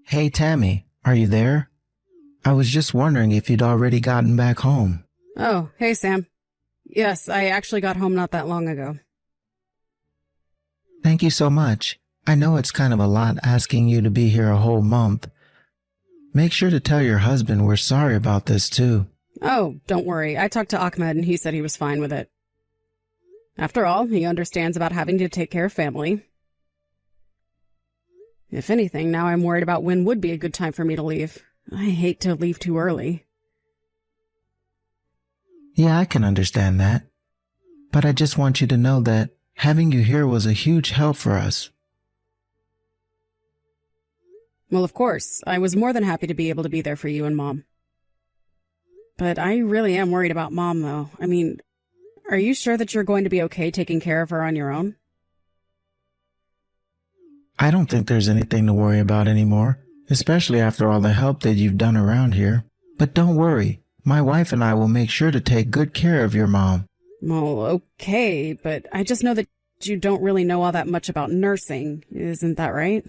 Hey Tammy, are you there? I was just wondering if you'd already gotten back home. Oh, hey Sam. Yes, I actually got home not that long ago. Thank you so much. I know it's kind of a lot asking you to be here a whole month. Make sure to tell your husband we're sorry about this too. Oh, don't worry. I talked to Ahmed and he said he was fine with it. After all, he understands about having to take care of family. If anything, now I'm worried about when would be a good time for me to leave. I hate to leave too early. Yeah, I can understand that. But I just want you to know that having you here was a huge help for us. Well, of course, I was more than happy to be able to be there for you and Mom. But I really am worried about Mom, though. I mean, are you sure that you're going to be okay taking care of her on your own? I don't think there's anything to worry about anymore, especially after all the help that you've done around here. But don't worry, my wife and I will make sure to take good care of your mom. Well, okay, but I just know that you don't really know all that much about nursing, isn't that right?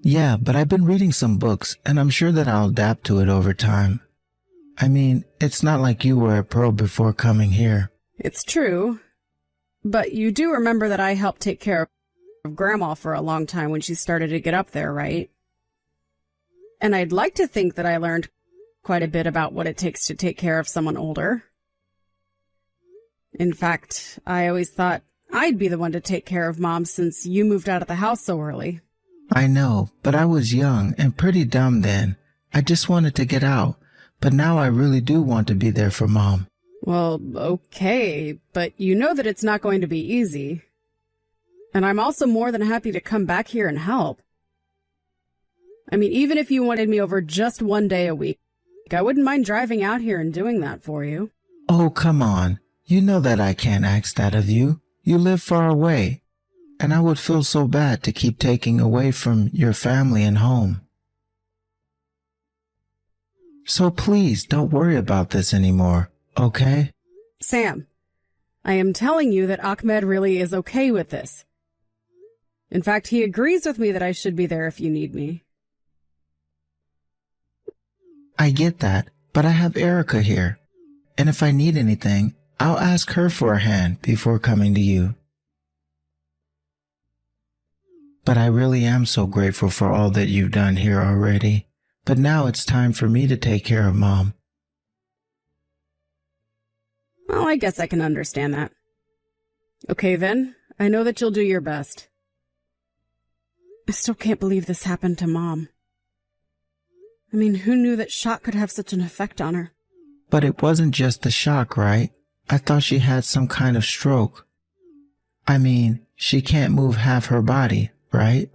Yeah, but I've been reading some books, and I'm sure that I'll adapt to it over time. I mean, it's not like you were a pro before coming here. It's true, but you do remember that I helped take care of Grandma for a long time when she started to get up there, right? And I'd like to think that I learned quite a bit about what it takes to take care of someone older. In fact, I always thought I'd be the one to take care of Mom since you moved out of the house so early. I know, but I was young and pretty dumb then. I just wanted to get out, but now I really do want to be there for Mom. Well, okay, but you know that it's not going to be easy. And I'm also more than happy to come back here and help. I mean, even if you wanted me over just one day a week, I wouldn't mind driving out here and doing that for you. Oh, come on. You know that I can't ask that of you. You live far away, and I would feel so bad to keep taking away from your family and home. So please don't worry about this anymore, okay? Sam, I am telling you that Ahmed really is okay with this. In fact, he agrees with me that I should be there if you need me. I get that, but I have Erica here, and if I need anything, I'll ask her for a hand before coming to you. But I really am so grateful for all that you've done here already. But now it's time for me to take care of Mom. Well, I guess I can understand that. Okay then, I know that you'll do your best. I still can't believe this happened to Mom. I mean, who knew that shock could have such an effect on her? But it wasn't just the shock, right? I thought she had some kind of stroke. I mean, she can't move half her body, right?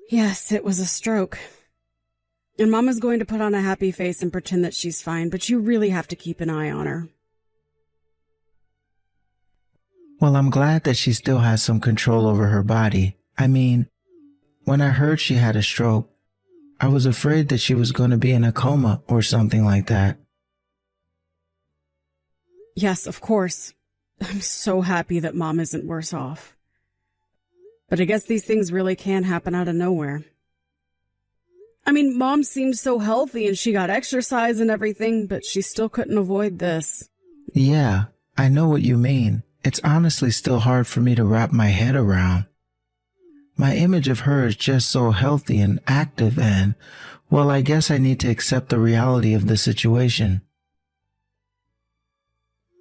Yes, it was a stroke. And Mama's going to put on a happy face and pretend that she's fine, but you really have to keep an eye on her. Well, I'm glad that she still has some control over her body. I mean, when I heard she had a stroke, I was afraid that she was going to be in a coma or something like that. Yes, of course. I'm so happy that Mom isn't worse off. But I guess these things really can happen out of nowhere. I mean, Mom seemed so healthy and she got exercise and everything, but she still couldn't avoid this. Yeah, I know what you mean. It's honestly still hard for me to wrap my head around. My image of her is just so healthy and active and, well, I guess I need to accept the reality of the situation.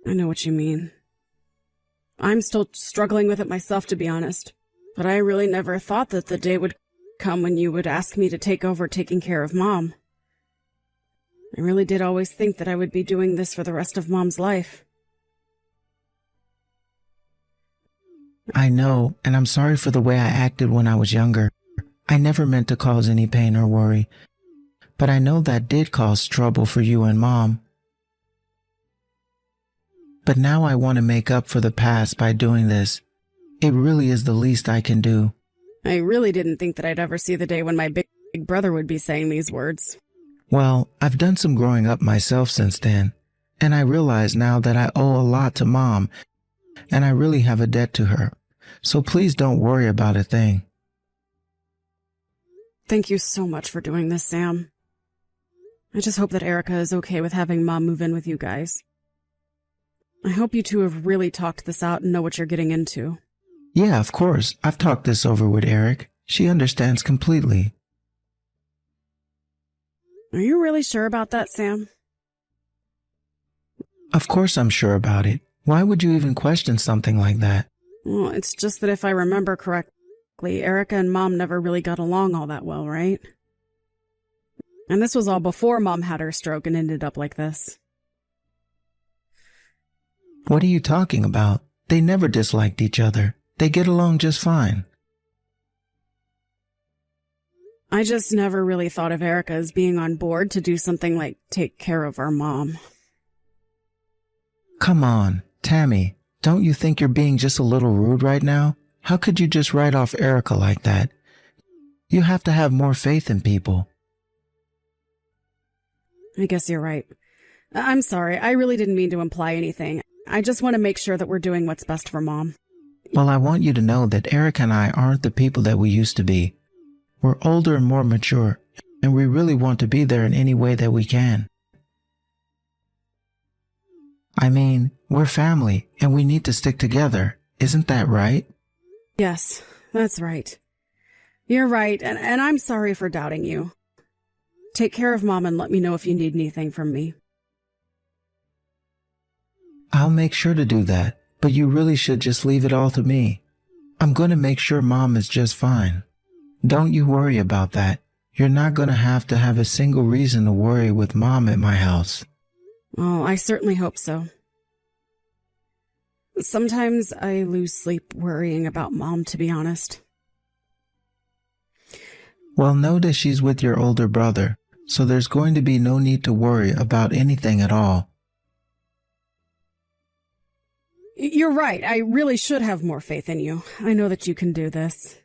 I know what you mean. I'm still struggling with it myself, to be honest. But I really never thought that the day would come when you would ask me to take over taking care of Mom. I really did always think that I would be doing this for the rest of Mom's life. I know, and I'm sorry for the way I acted when I was younger. I never meant to cause any pain or worry, but I know that did cause trouble for you and Mom. But now I want to make up for the past by doing this. It really is the least I can do. I really didn't think that I'd ever see the day when my big brother would be saying these words. Well, I've done some growing up myself since then, and I realize now that I owe a lot to Mom, and I really have a debt to her. So please don't worry about a thing. Thank you so much for doing this, Sam. I just hope that Erica is okay with having Mom move in with you guys. I hope you two have really talked this out and know what you're getting into. Yeah, of course. I've talked this over with Eric. She understands completely. Are you really sure about that, Sam? Of course I'm sure about it. Why would you even question something like that? Well, it's just that if I remember correctly, Erica and Mom never really got along all that well, right? And this was all before Mom had her stroke and ended up like this. What are you talking about? They never disliked each other. They get along just fine. I just never really thought of Erica as being on board to do something like take care of our mom. Come on, Tammy. Don't you think you're being just a little rude right now? How could you just write off Erica like that? You have to have more faith in people. I guess you're right. I'm sorry. I really didn't mean to imply anything. I just want to make sure that we're doing what's best for Mom. Well, I want you to know that Eric and I aren't the people that we used to be. We're older and more mature, and we really want to be there in any way that we can. I mean, we're family, and we need to stick together. Isn't that right? Yes, that's right. You're right, and I'm sorry for doubting you. Take care of Mom and let me know if you need anything from me. I'll make sure to do that, but you really should just leave it all to me. I'm going to make sure Mom is just fine. Don't you worry about that. You're not going to have a single reason to worry with Mom at my house. Well, I certainly hope so. Sometimes I lose sleep worrying about Mom, to be honest. Well, know that she's with your older brother, so there's going to be no need to worry about anything at all. You're right. I really should have more faith in you. I know that you can do this.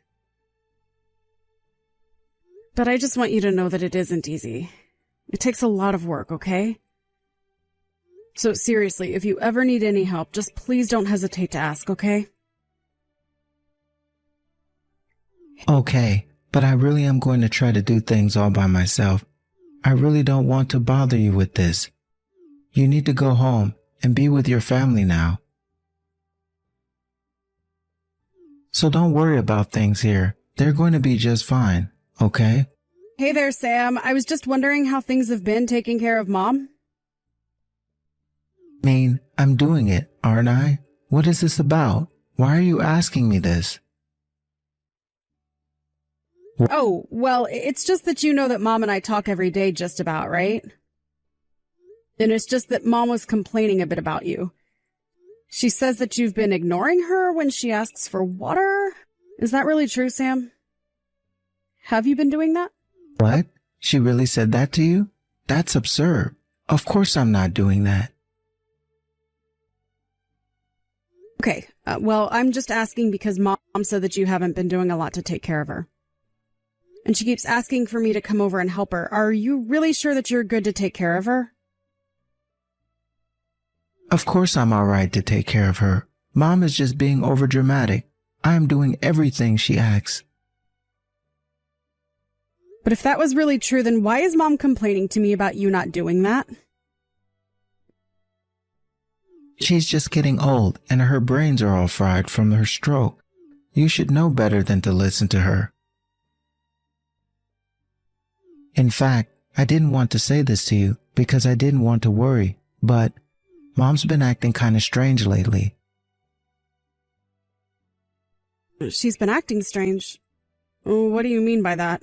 But I just want you to know that it isn't easy. It takes a lot of work, okay? So seriously, if you ever need any help, just please don't hesitate to ask, okay? Okay, but I really am going to try to do things all by myself. I really don't want to bother you with this. You need to go home and be with your family now. So don't worry about things here. They're going to be just fine, okay? Hey there, Sam. I was just wondering how things have been taking care of Mom. I mean, I'm doing it, aren't I? What is this about? Why are you asking me this? Oh, well, it's just that you know that Mom and I talk every day just about, right? And it's just that Mom was complaining a bit about you. She says that you've been ignoring her when she asks for water. Is that really true, Sam? Have you been doing that? What? She really said that to you? That's absurd. Of course I'm not doing that. Okay, well, I'm just asking because Mom said that you haven't been doing a lot to take care of her. And she keeps asking for me to come over and help her. Are you really sure that you're good to take care of her? Of course I'm all right to take care of her. Mom is just being overdramatic. I am doing everything she asks. But if that was really true, then why is Mom complaining to me about you not doing that? She's just getting old and her brains are all fried from her stroke. You should know better than to listen to her. In fact, I didn't want to say this to you because I didn't want to worry, but Mom's been acting kind of strange lately. She's been acting strange. What do you mean by that?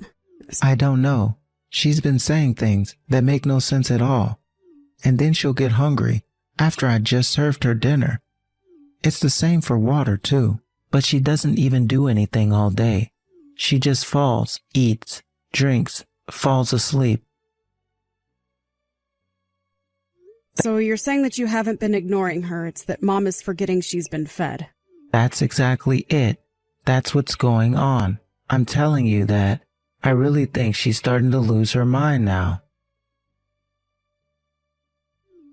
I don't know. She's been saying things that make no sense at all. And then she'll get hungry after I just served her dinner. It's the same for water too, but she doesn't even do anything all day. She just falls, eats, drinks, falls asleep. So you're saying that you haven't been ignoring her, it's that Mom is forgetting she's been fed. That's exactly it. That's what's going on. I'm telling you that I really think she's starting to lose her mind now.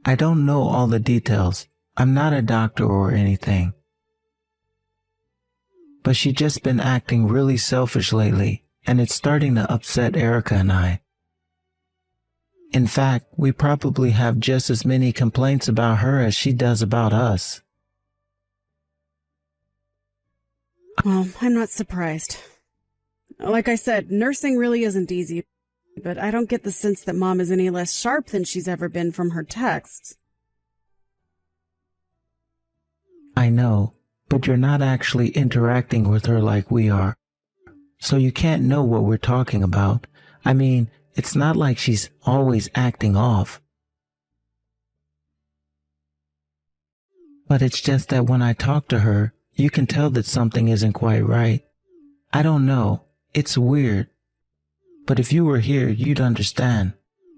I don't know all the details. I'm not a doctor or anything. But she's just been acting really selfish lately, and it's starting to upset Erica and I. In fact, we probably have just as many complaints about her as she does about us. Well, I'm not surprised. Like I said, nursing really isn't easy, but I don't get the sense that Mom is any less sharp than she's ever been from her texts. I know, but you're not actually interacting with her like we are, so you can't know what we're talking about. I mean, it's not like she's always acting off. But it's just that when I talk to her, you can tell that something isn't quite right. I don't know, it's weird. But if you were here, you'd understand.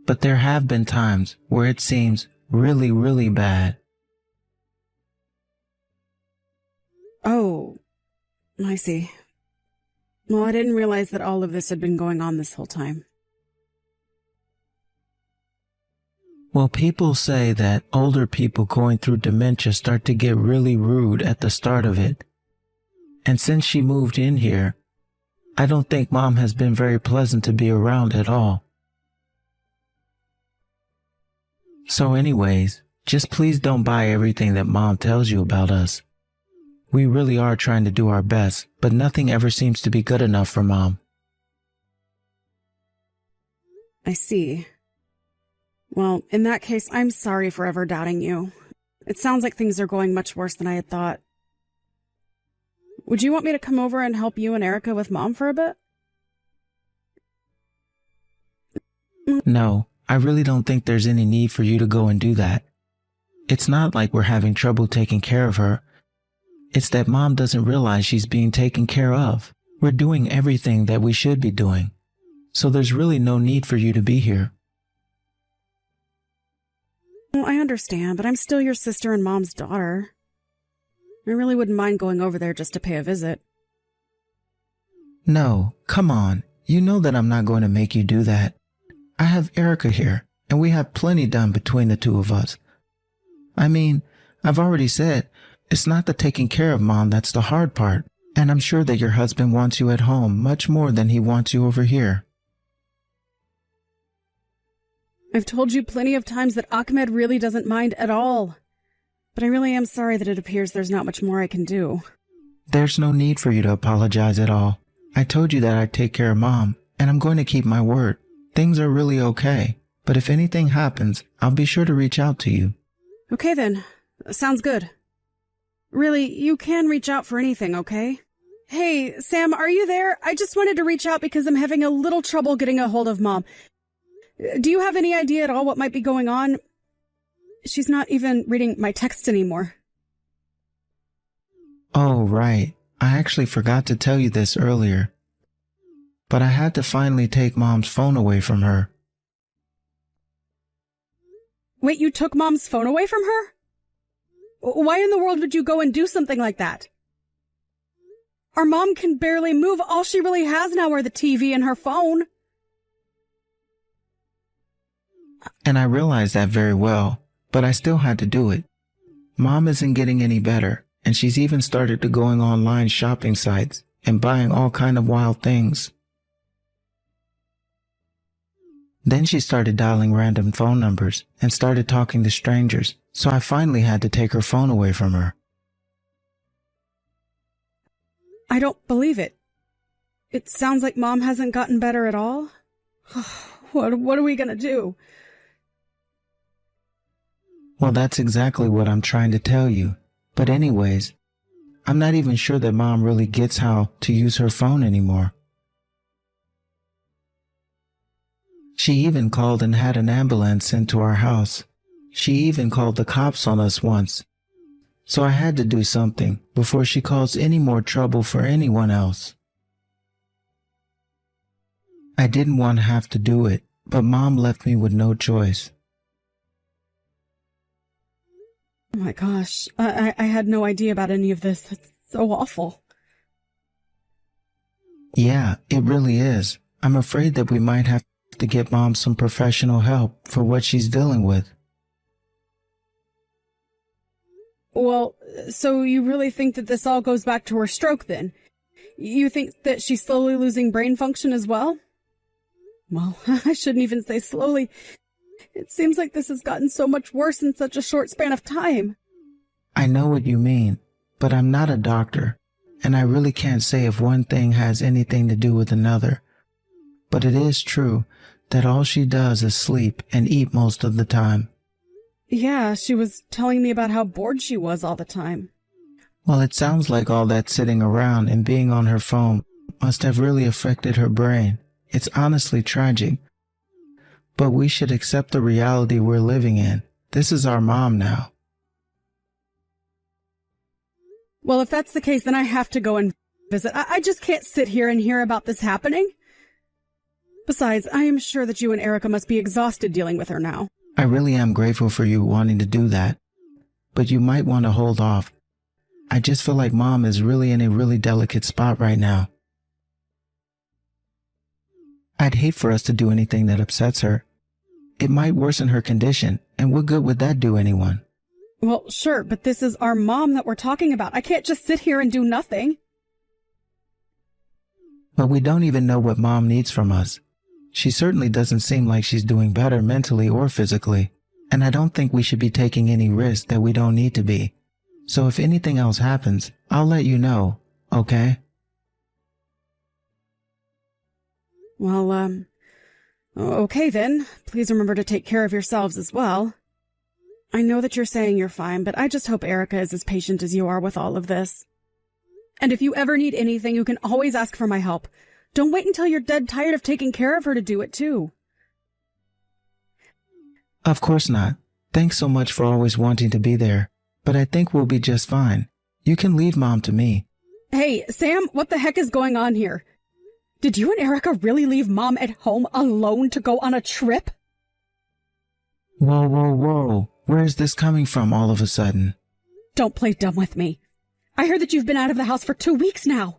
But there have been times where it seems really, really bad. Oh, I see. Well, I didn't realize that all of this had been going on this whole time. Well, people say that older people going through dementia start to get really rude at the start of it. And since she moved in here, I don't think Mom has been very pleasant to be around at all. So anyways, just please don't buy everything that Mom tells you about us. We really are trying to do our best, but nothing ever seems to be good enough for Mom. I see. Well, in that case, I'm sorry for ever doubting you. It sounds like things are going much worse than I had thought. Would you want me to come over and help you and Erica with Mom for a bit? No, I really don't think there's any need for you to go and do that. It's not like we're having trouble taking care of her. It's that Mom doesn't realize she's being taken care of. We're doing everything that we should be doing. So there's really no need for you to be here. Well, I understand, but I'm still your sister and Mom's daughter. I really wouldn't mind going over there just to pay a visit. No, come on. You know that I'm not going to make you do that. I have Erica here, and we have plenty done between the two of us. I mean, I've already said, it's not the taking care of Mom that's the hard part, and I'm sure that your husband wants you at home much more than he wants you over here. I've told you plenty of times that Ahmed really doesn't mind at all. But I really am sorry that it appears there's not much more I can do. There's no need for you to apologize at all. I told you that I'd take care of Mom, and I'm going to keep my word. Things are really okay, but if anything happens, I'll be sure to reach out to you. Okay then. Sounds good. Really, you can reach out for anything, okay? Hey, Sam, are you there? I just wanted to reach out because I'm having a little trouble getting a hold of Mom. Do you have any idea at all what might be going on? She's not even reading my text anymore. Oh, right. I actually forgot to tell you this earlier. But I had to finally take Mom's phone away from her. Wait, you took Mom's phone away from her? Why in the world would you go and do something like that? Our Mom can barely move. All she really has now are the TV and her phone. And I realized that very well, but I still had to do it. Mom isn't getting any better, and she's even started to going online shopping sites and buying all kind of wild things. Then she started dialing random phone numbers and started talking to strangers, so I finally had to take her phone away from her. I don't believe it. It sounds like Mom hasn't gotten better at all. What are we gonna do? Well, that's exactly what I'm trying to tell you. But anyways, I'm not even sure that Mom really gets how to use her phone anymore. She even called and had an ambulance sent to our house. She even called the cops on us once. So I had to do something before she caused any more trouble for anyone else. I didn't want to have to do it, but Mom left me with no choice. Oh my gosh, I had no idea about any of this. That's so awful. Yeah, it really is. I'm afraid that we might have to get Mom some professional help for what she's dealing with. Well, so you really think that this all goes back to her stroke then? You think that she's slowly losing brain function as well? Well, I shouldn't even say slowly. It seems like this has gotten so much worse in such a short span of time. I know what you mean, but I'm not a doctor, and I really can't say if one thing has anything to do with another. But it is true that all she does is sleep and eat most of the time. Yeah, she was telling me about how bored she was all the time. Well, it sounds like all that sitting around and being on her phone must have really affected her brain. It's honestly tragic. But we should accept the reality we're living in. This is our mom now. Well, if that's the case, then I have to go and visit. I just can't sit here and hear about this happening. Besides, I am sure that you and Erica must be exhausted dealing with her now. I really am grateful for you wanting to do that. But you might want to hold off. I just feel like Mom is really in a really delicate spot right now. I'd hate for us to do anything that upsets her. It might worsen her condition, and what good would that do anyone? Well, sure, but this is our mom that we're talking about. I can't just sit here and do nothing. But we don't even know what Mom needs from us. She certainly doesn't seem like she's doing better mentally or physically, and I don't think we should be taking any risks that we don't need to be. So if anything else happens, I'll let you know, okay? Well, okay then. Please remember to take care of yourselves as well. I know that you're saying you're fine, but I just hope Erica is as patient as you are with all of this. And if you ever need anything, you can always ask for my help. Don't wait until you're dead tired of taking care of her to do it too. Of course not. Thanks so much for always wanting to be there, but I think we'll be just fine. You can leave Mom to me. Hey, Sam, what the heck is going on here? Did you and Erica really leave Mom at home alone to go on a trip? Whoa, whoa, whoa. Where is this coming from all of a sudden? Don't play dumb with me. I heard that you've been out of the house for 2 weeks now.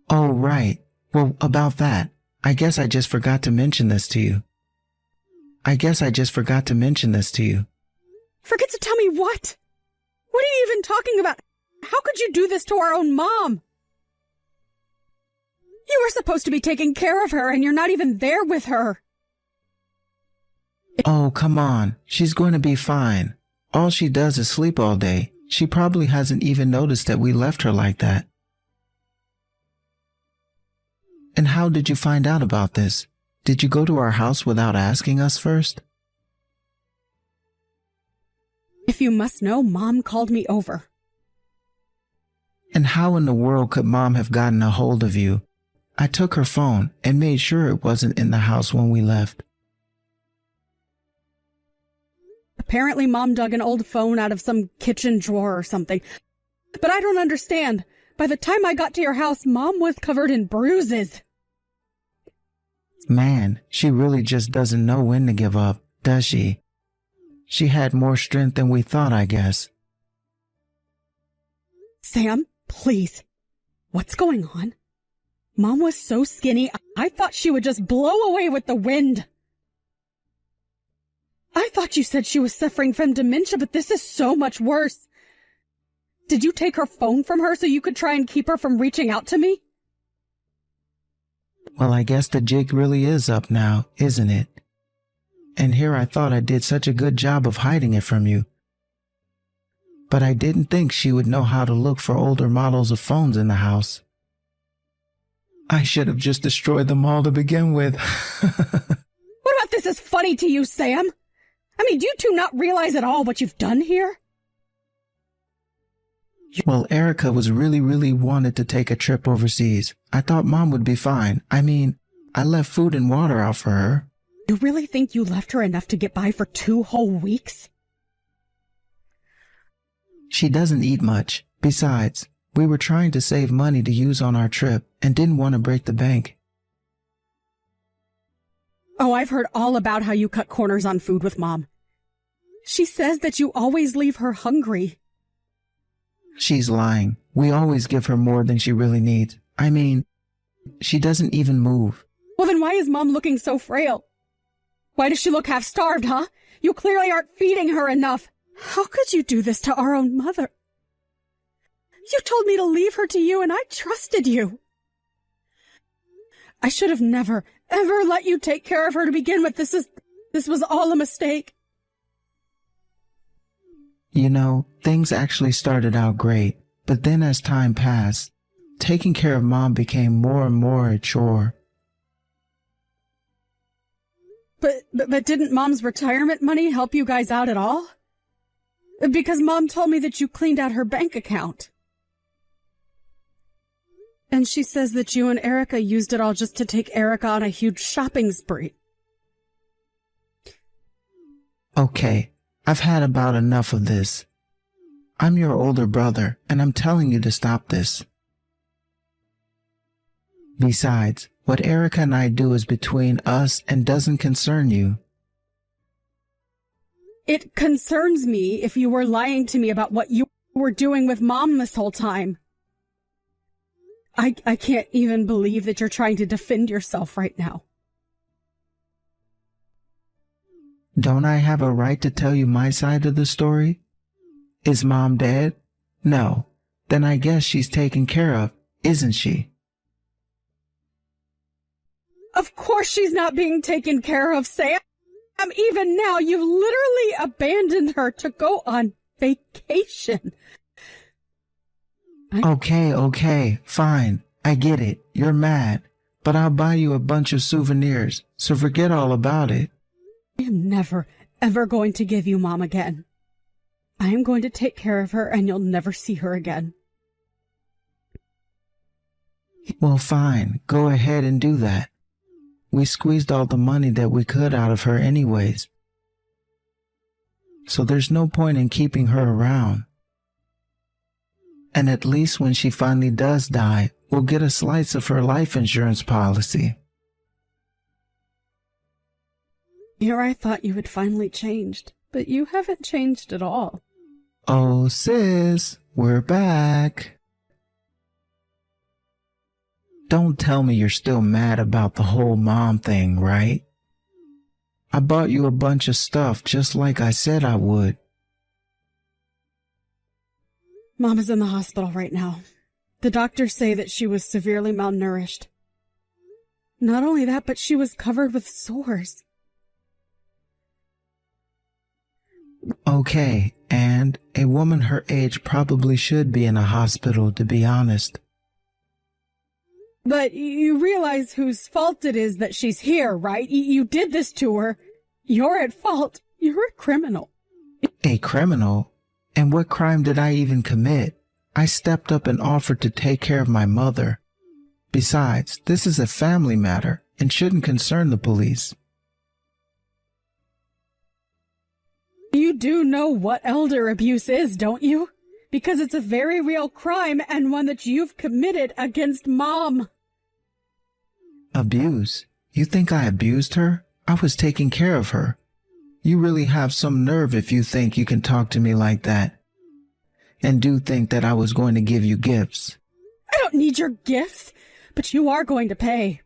Oh, right. Well, about that, I guess I just forgot to mention this to you. Forget to tell me what? What are you even talking about? How could you do this to our own mom? You were supposed to be taking care of her, and you're not even there with her. Oh, come on. She's going to be fine. All she does is sleep all day. She probably hasn't even noticed that we left her like that. And how did you find out about this? Did you go to our house without asking us first? If you must know, Mom called me over. And how in the world could Mom have gotten a hold of you? I took her phone and made sure it wasn't in the house when we left. Apparently Mom dug an old phone out of some kitchen drawer or something. But I don't understand. By the time I got to your house, Mom was covered in bruises. Man, she really just doesn't know when to give up, does she? She had more strength than we thought, I guess. Sam, please. What's going on? Mom was so skinny, I thought she would just blow away with the wind. I thought you said she was suffering from dementia, but this is so much worse. Did you take her phone from her so you could try and keep her from reaching out to me? Well, I guess the jig really is up now, isn't it? And here I thought I did such a good job of hiding it from you. But I didn't think she would know how to look for older models of phones in the house. I should have just destroyed them all to begin with. What about this is funny to you, Sam? I mean, do you two not realize at all what you've done here? Well, Erica was really wanted to take a trip overseas. I thought Mom would be fine. I mean, I left food and water out for her. You really think you left her enough to get by for 2 whole weeks? She doesn't eat much. Besides, we were trying to save money to use on our trip and didn't want to break the bank. Oh, I've heard all about how you cut corners on food with Mom. She says that you always leave her hungry. She's lying. We always give her more than she really needs. I mean, she doesn't even move. Well, then why is Mom looking so frail? Why does she look half-starved, huh? You clearly aren't feeding her enough. How could you do this to our own mother? You told me to leave her to you, and I trusted you. I should have never, ever let you take care of her to begin with. This was all a mistake. You know, things actually started out great, but then as time passed, taking care of Mom became more and more a chore. But didn't Mom's retirement money help you guys out at all? Because Mom told me that you cleaned out her bank account. And she says that you and Erica used it all just to take Erica on a huge shopping spree. Okay, I've had about enough of this. I'm your older brother, and I'm telling you to stop this. Besides, what Erica and I do is between us and doesn't concern you. It concerns me if you were lying to me about what you were doing with Mom this whole time. I can't even believe that you're trying to defend yourself right now. Don't I have a right to tell you my side of the story? Is Mom dead? No. Then I guess she's taken care of, isn't she? Of course she's not being taken care of, Sam. Even now, you've literally abandoned her to go on vacation. Okay, fine. I get it. You're mad. But I'll buy you a bunch of souvenirs, so forget all about it. I am never, ever going to give you Mom again. I am going to take care of her, and you'll never see her again. Well, fine. Go ahead and do that. We squeezed all the money that we could out of her anyways. So there's no point in keeping her around. And at least when she finally does die, we'll get a slice of her life insurance policy. Here I thought you had finally changed, but you haven't changed at all. Oh, sis, we're back. Don't tell me you're still mad about the whole Mom thing, right? I bought you a bunch of stuff just like I said I would. Mom is in the hospital right now. The doctors say that she was severely malnourished. Not only that, but she was covered with sores. Okay, and a woman her age probably should be in a hospital, to be honest. But you realize whose fault it is that she's here, right? You did this to her. You're at fault. You're a criminal. A criminal? And what crime did I even commit? I stepped up and offered to take care of my mother. Besides, this is a family matter and shouldn't concern the police. You do know what elder abuse is, don't you? Because it's a very real crime and one that you've committed against Mom. Abuse? You think I abused her? I was taking care of her. You really have some nerve if you think you can talk to me like that. And do think that I was going to give you gifts. I don't need your gifts, but you are going to pay.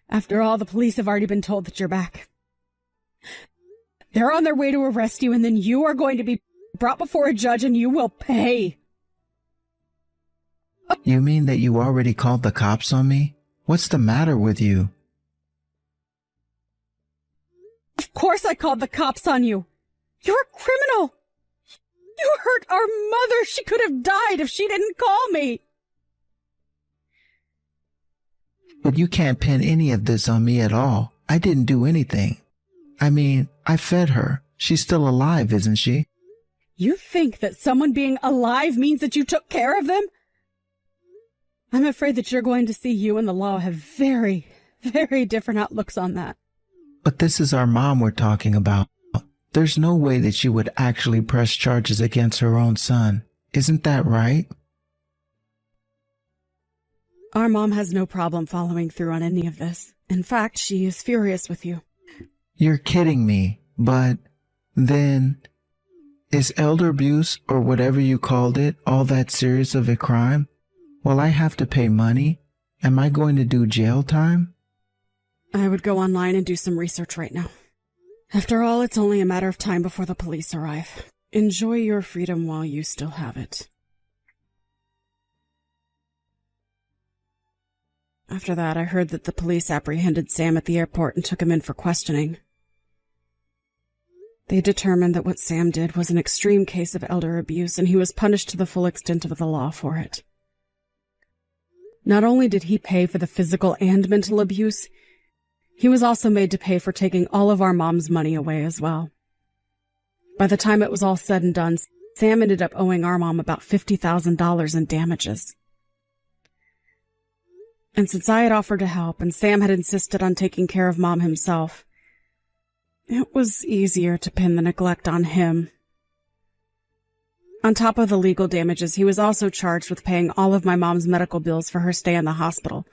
After all, the police have already been told that you're back. They're on their way to arrest you, and then you are going to be brought before a judge and you will pay. You mean that you already called the cops on me? What's the matter with you? Of course I called the cops on you. You're a criminal. You hurt our mother. She could have died if she didn't call me. But you can't pin any of this on me at all. I didn't do anything. I mean, I fed her. She's still alive, isn't she? You think that someone being alive means that you took care of them? I'm afraid that you're going to see you and the law have very, very different outlooks on that. But this is our mom we're talking about. There's no way that she would actually press charges against her own son. Isn't that right? Our mom has no problem following through on any of this. In fact, she is furious with you. You're kidding me, but then is elder abuse or whatever you called it all that serious of a crime? Will I have to pay money? Am I going to do jail time? I would go online and do some research right now. After all, it's only a matter of time before the police arrive. Enjoy your freedom while you still have it. After that, I heard that the police apprehended Sam at the airport and took him in for questioning. They determined that what Sam did was an extreme case of elder abuse, and he was punished to the full extent of the law for it. Not only did he pay for the physical and mental abuse, he was also made to pay for taking all of our mom's money away as well. By the time it was all said and done, Sam ended up owing our mom about $50,000 in damages. And since I had offered to help and Sam had insisted on taking care of Mom himself, it was easier to pin the neglect on him. On top of the legal damages, he was also charged with paying all of my mom's medical bills for her stay in the hospital,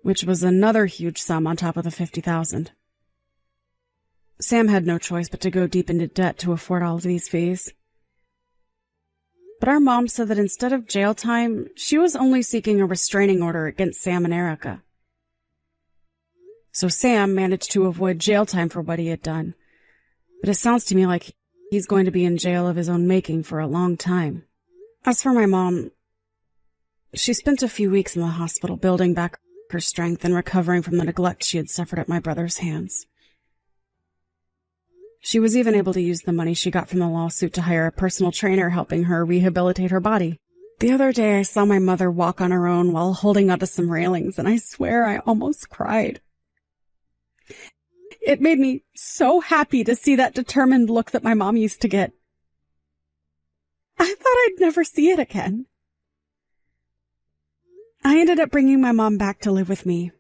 which was another huge sum on top of the $50,000. Sam had no choice but to go deep into debt to afford all of these fees. But our mom said that instead of jail time, she was only seeking a restraining order against Sam and Erica. So Sam managed to avoid jail time for what he had done. But it sounds to me like he's going to be in jail of his own making for a long time. As for my mom, she spent a few weeks in the hospital building back her strength and recovering from the neglect she had suffered at my brother's hands. She was even able to use the money she got from the lawsuit to hire a personal trainer helping her rehabilitate her body. The other day I saw my mother walk on her own while holding onto some railings, and I swear I almost cried. It made me so happy to see that determined look that my mom used to get. I thought I'd never see it again. I ended up bringing my mom back to live with me.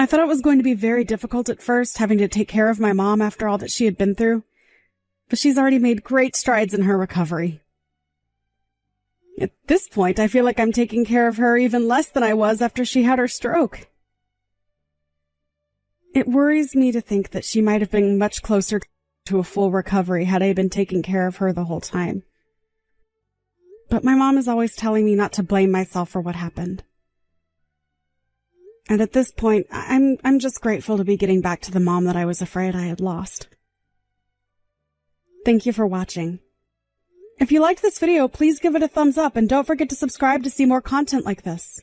I thought it was going to be very difficult at first, having to take care of my mom after all that she had been through, but she's already made great strides in her recovery. At this point, I feel like I'm taking care of her even less than I was after she had her stroke. It worries me to think that she might have been much closer to a full recovery had I been taking care of her the whole time. But my mom is always telling me not to blame myself for what happened. And at this point, I'm just grateful to be getting back to the mom that I was afraid I had lost. Thank you for watching. If you liked this video, please give it a thumbs up and don't forget to subscribe to see more content like this.